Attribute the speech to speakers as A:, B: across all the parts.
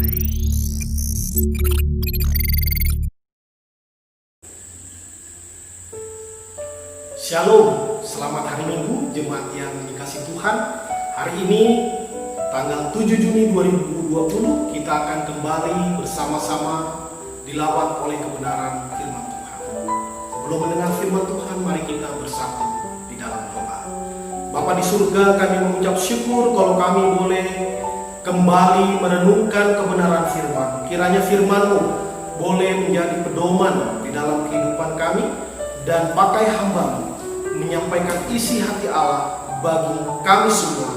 A: Shalom, selamat hari Minggu jemaat yang dikasih Tuhan. Hari ini tanggal 7 Juni 2020 kita akan kembali bersama-sama dilawan oleh kebenaran firman Tuhan. Sebelum mendengar firman Tuhan, mari kita bersatu di dalam doa. Bapa di surga, kami mengucap syukur kalau kami boleh kembali merenungkan kebenaran firman. Kiranya firman-Mu boleh menjadi pedoman di dalam kehidupan kami, dan pakai hamba-Mu menyampaikan isi hati Allah bagi kami semua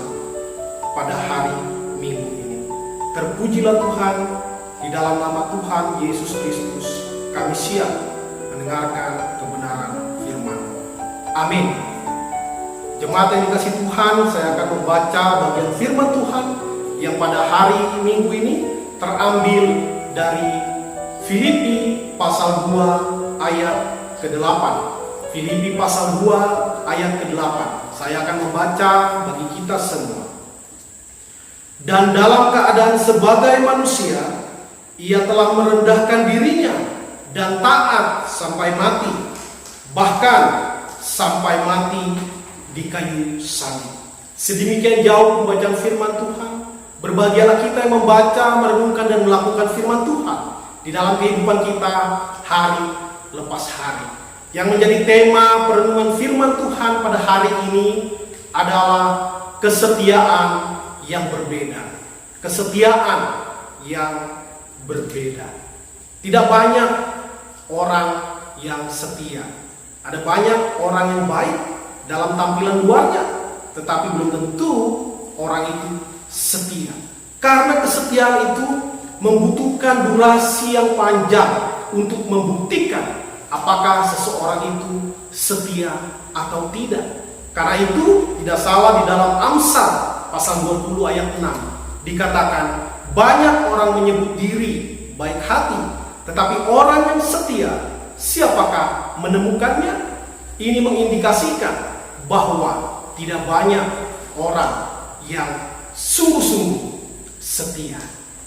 A: pada hari Minggu ini. Terpujilah Tuhan, di dalam nama Tuhan Yesus Kristus kami siap mendengarkan kebenaran firman. Amin. Jemaat yang dikasih Tuhan, saya akan membaca bagian firman Tuhan yang pada hari Minggu ini terambil dari Filipi pasal 2 ayat ke-8. Filipi pasal 2 ayat ke-8. Saya akan membaca bagi kita semua. Dan dalam keadaan sebagai manusia, ia telah merendahkan dirinya dan taat sampai mati, bahkan sampai mati di kayu salib. Sedemikian jauh pembacaan firman Tuhan. Berbahagialah kita yang membaca, merenungkan dan melakukan firman Tuhan di dalam kehidupan kita hari lepas hari. Yang menjadi tema perenungan firman Tuhan pada hari ini adalah kesetiaan yang berbeda. Kesetiaan yang berbeda. Tidak banyak orang yang setia. Ada banyak orang yang baik dalam tampilan luarnya, tetapi belum tentu orang itu setia. Karena kesetiaan itu membutuhkan durasi yang panjang untuk membuktikan apakah seseorang itu setia atau tidak. Karena itu tidak salah di dalam Amsal pasal 20 ayat 6 dikatakan, banyak orang menyebut diri baik hati, tetapi orang yang setia, siapakah menemukannya? Ini mengindikasikan bahwa tidak banyak orang yang sungguh-sungguh setia.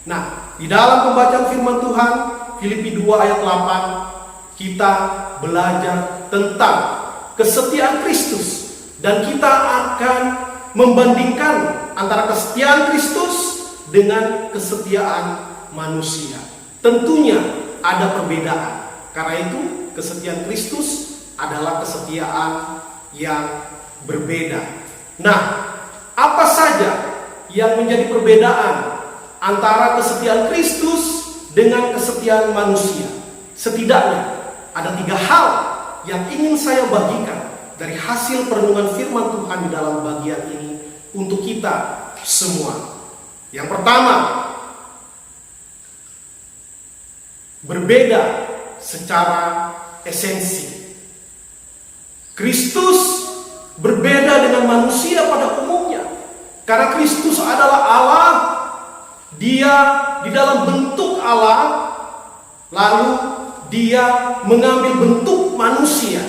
A: Nah, di dalam pembacaan firman Tuhan Filipi 2 ayat 8 kita belajar tentang kesetiaan Kristus, dan kita akan membandingkan antara kesetiaan Kristus dengan kesetiaan manusia. Tentunya ada perbedaan. Karena itu kesetiaan Kristus adalah kesetiaan yang berbeda. Nah, apa saja yang menjadi perbedaan antara kesetiaan Kristus dengan kesetiaan manusia? Setidaknya ada 3 hal yang ingin saya bagikan dari hasil perenungan firman Tuhan di dalam bagian ini untuk kita semua. Yang pertama, berbeda secara esensi. Kristus berbeda dengan manusia pada umumnya. Karena Kristus adalah Allah, Dia di dalam bentuk Allah, lalu Dia mengambil bentuk manusia.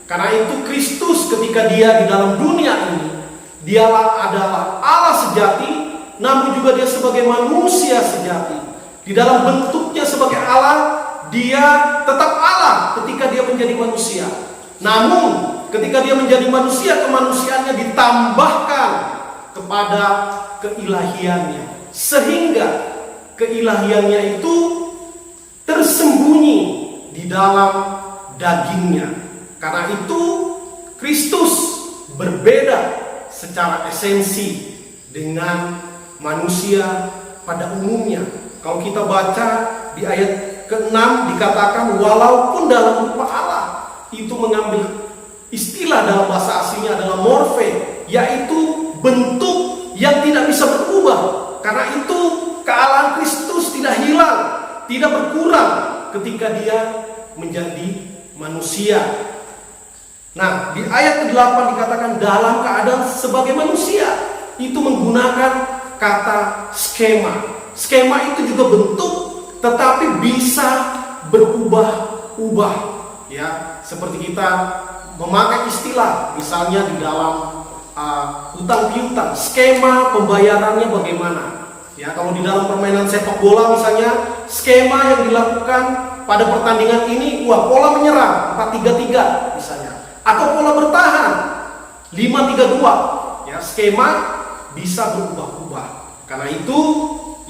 A: Karena itu Kristus ketika Dia di dalam dunia ini, Dialah adalah Allah sejati, namun juga Dia sebagai manusia sejati. Di dalam bentuknya sebagai Allah, Dia tetap Allah ketika Dia menjadi manusia. Namun ketika Dia menjadi manusia, kemanusiaannya ditambahkan kepada keilahiannya, sehingga keilahiannya itu tersembunyi di dalam dagingnya. Karena itu Kristus berbeda secara esensi dengan manusia pada umumnya. Kalau kita baca di ayat ke-6 dikatakan, walaupun dalam rupa Allah, itu mengambil istilah dalam bahasa aslinya adalah morfe, yaitu bentuk yang tidak bisa berubah. Karena itu kealahan Kristus tidak hilang, tidak berkurang ketika Dia menjadi manusia. Nah, di ayat ke-8 dikatakan dalam keadaan sebagai manusia, itu menggunakan kata skema. Skema itu juga bentuk, tetapi bisa berubah-ubah. Ya, seperti kita memakai istilah, misalnya di dalam hutang piutang, skema pembayarannya bagaimana? Ya, kalau di dalam permainan sepak bola misalnya, skema yang dilakukan pada pertandingan ini, pola menyerang 4-3-3 misalnya, atau pola bertahan 5-3-2. Ya, skema bisa berubah-ubah. Karena itu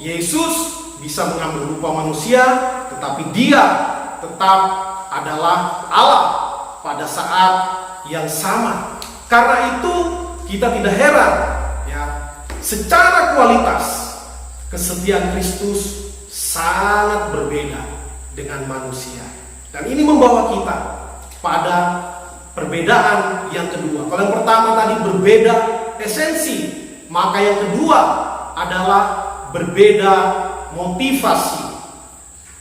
A: Yesus bisa mengambil rupa manusia, tetapi Dia tetap adalah Allah pada saat yang sama. Karena itu kita tidak heran, ya, secara kualitas kesetiaan Kristus sangat berbeda dengan manusia. Dan ini membawa kita pada perbedaan yang kedua. Kalau yang pertama tadi berbeda esensi, maka yang kedua adalah berbeda motivasi.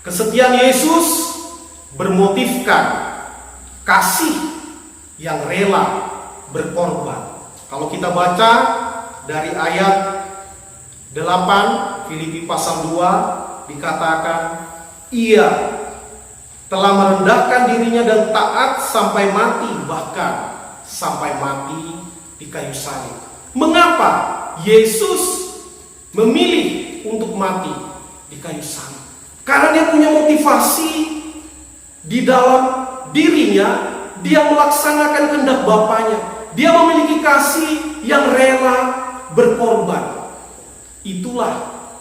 A: Kesetiaan Yesus bermotifkan kasih yang rela berkorban. Kalau kita baca dari ayat 8 Filipi pasal 2 dikatakan, Ia telah merendahkan dirinya dan taat sampai mati, bahkan sampai mati di kayu salib. Mengapa Yesus memilih untuk mati di kayu salib? Karena Dia punya motivasi di dalam dirinya. Dia melaksanakan kehendak Bapanya. Dia memiliki kasih yang rela berkorban. Itulah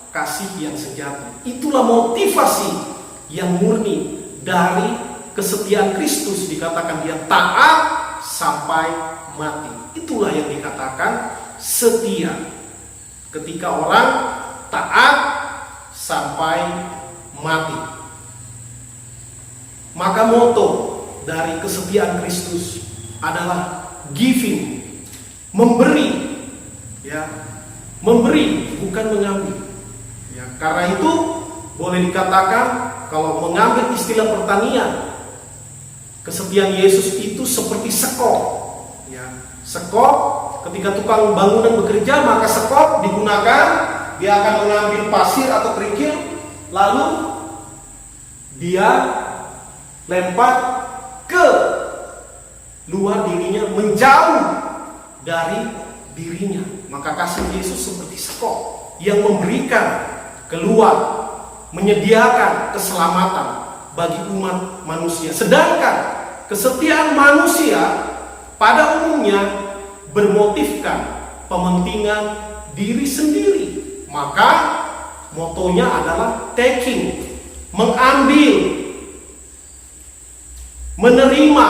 A: kasih yang sejati. Itulah motivasi yang murni dari kesetiaan Kristus. Dikatakan Dia taat sampai mati. Itulah yang dikatakan setia. Ketika orang taat sampai mati. Maka moto dari kesetiaan Kristus adalah giving, memberi, ya, memberi bukan mengambil. Ya, karena itu boleh dikatakan kalau mengambil istilah pertanian, kesetiaan Yesus itu seperti sekop. Ya, sekop ketika tukang bangunan bekerja, maka sekop digunakan, dia akan mengambil pasir atau kerikil, lalu dia lempar ke luar dirinya, menjauh dari dirinya. Maka kasih Yesus seperti sekop yang memberikan keluar, menyediakan keselamatan bagi umat manusia. Sedangkan kesetiaan manusia pada umumnya bermotifkan pementingan diri sendiri. Maka motonya adalah taking, mengambil, menerima,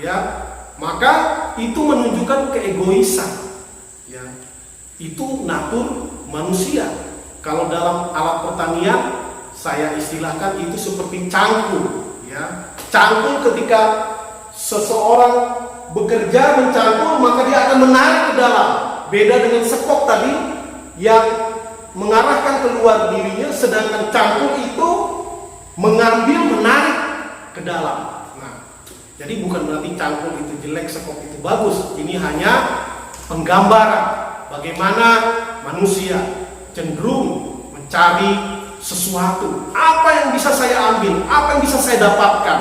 A: ya. Maka itu menunjukkan keegoisan, ya. Itu natur manusia. Kalau dalam alat pertanian saya istilahkan itu seperti cangkul, ya. Cangkul ketika seseorang bekerja mencangkul, maka dia akan menarik ke dalam. Beda dengan sekop tadi yang mengarahkan keluar dirinya, sedangkan cangkul itu mengambil, menarik ke dalam. Jadi bukan berarti cangkul itu jelek, sekop itu bagus. Ini hanya penggambaran bagaimana manusia cenderung mencari sesuatu. Apa yang bisa saya ambil? Apa yang bisa saya dapatkan?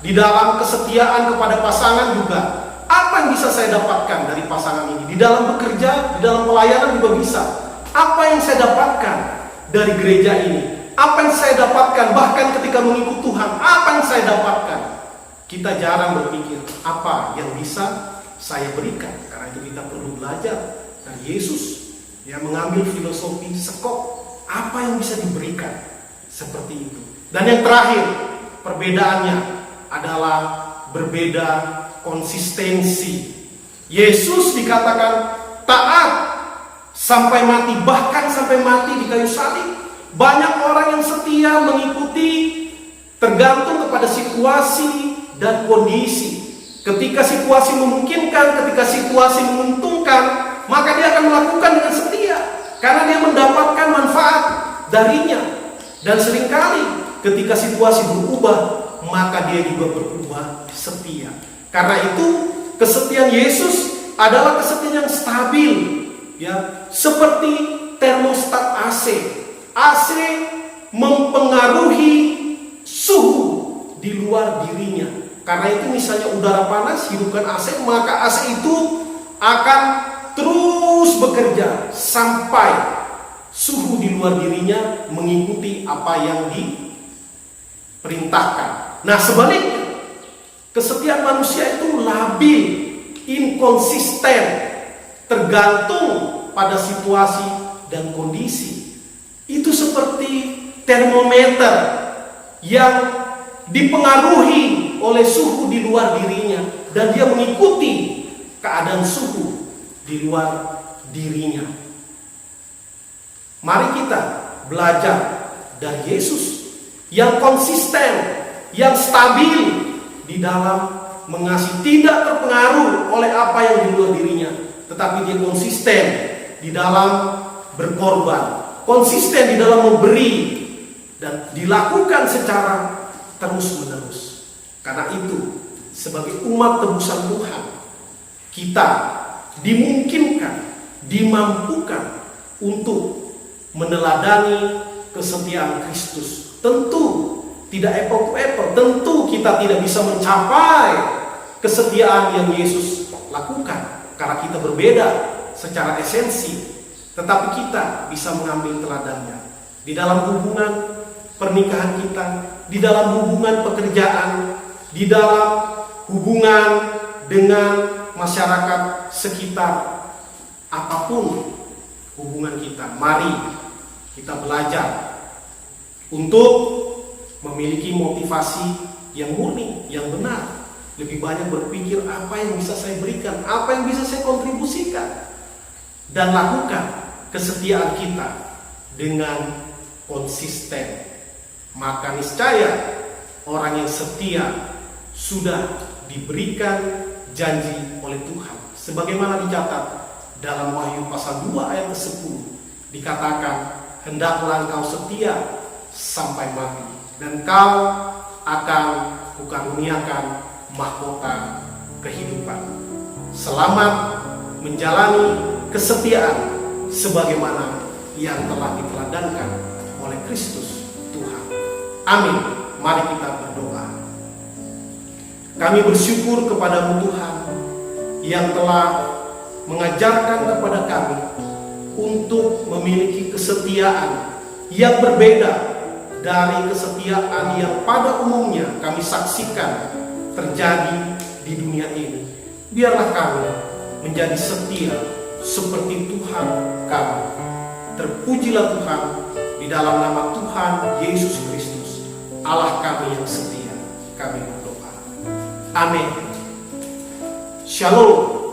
A: Di dalam kesetiaan kepada pasangan juga. Apa yang bisa saya dapatkan dari pasangan ini? Di dalam bekerja, di dalam pelayanan juga bisa. Apa yang saya dapatkan dari gereja ini? Apa yang saya dapatkan bahkan ketika mengikut Tuhan? Apa yang saya dapatkan? Kita jarang berpikir apa yang bisa saya berikan. Karena itu kita perlu belajar dari Yesus yang mengambil filosofi sekop. Apa yang bisa diberikan seperti itu. Dan yang terakhir, perbedaannya adalah berbeda konsistensi. Yesus dikatakan taat sampai mati, bahkan sampai mati di kayu salib. Banyak orang yang setia mengikuti tergantung kepada situasi dan kondisi. Ketika situasi memungkinkan, ketika situasi menguntungkan, maka dia akan melakukan dengan setia karena dia mendapatkan manfaat darinya. Dan seringkali ketika situasi berubah, maka dia juga berubah setia. Karena itu kesetiaan Yesus adalah kesetiaan yang stabil, ya, seperti termostat AC. AC mempengaruhi suhu di luar dirinya. Karena itu misalnya udara panas, hidupkan AC, maka AC itu akan terus bekerja sampai suhu di luar luar dirinya mengikuti apa yang diperintahkan. Nah, sebaliknya, kesetiaan manusia itu labil, inkonsisten, tergantung pada situasi dan kondisi. Itu seperti termometer yang dipengaruhi oleh suhu di luar dirinya, dan dia mengikuti keadaan suhu di luar dirinya. Mari kita belajar dari Yesus yang konsisten, yang stabil di dalam mengasihi, tidak terpengaruh oleh apa yang di luar dirinya, tetapi dia konsisten di dalam berkorban, konsisten di dalam memberi, dan dilakukan secara terus-menerus. Karena itu, sebagai umat tebusan Tuhan, kita dimungkinkan, dimampukan untuk meneladani kesetiaan Kristus. Tentu tidak apple to apple, tentu kita tidak bisa mencapai kesetiaan yang Yesus lakukan karena kita berbeda secara esensi, tetapi kita bisa mengambil teladannya di dalam hubungan pernikahan kita, di dalam hubungan pekerjaan, di dalam hubungan dengan masyarakat sekitar, apapun hubungan kita. Mari kita belajar untuk memiliki motivasi yang murni, yang benar. Lebih banyak berpikir apa yang bisa saya berikan, apa yang bisa saya kontribusikan, dan lakukan kesetiaan kita dengan konsisten. Maka niscaya orang yang setia sudah diberikan janji oleh Tuhan. Sebagaimana dicatat dalam Wahyu pasal 2 ayat ke-10, dikatakan, hendaklah engkau setia sampai mati, dan kau akan kukaruniakan mahkota kehidupan. Selamat menjalani kesetiaan sebagaimana yang telah diteladankan oleh Kristus Tuhan. Amin. Mari kita berdoa. Kami bersyukur kepadamu Tuhan yang telah mengajarkan kepada kami untuk memiliki kesetiaan yang berbeda dari kesetiaan yang pada umumnya kami saksikan terjadi di dunia ini. Biarlah kami menjadi setia seperti Tuhan kami. Terpujilah Tuhan di dalam nama Tuhan Yesus Kristus, Allah kami yang setia. Kami berdoa. Amin. Shalom.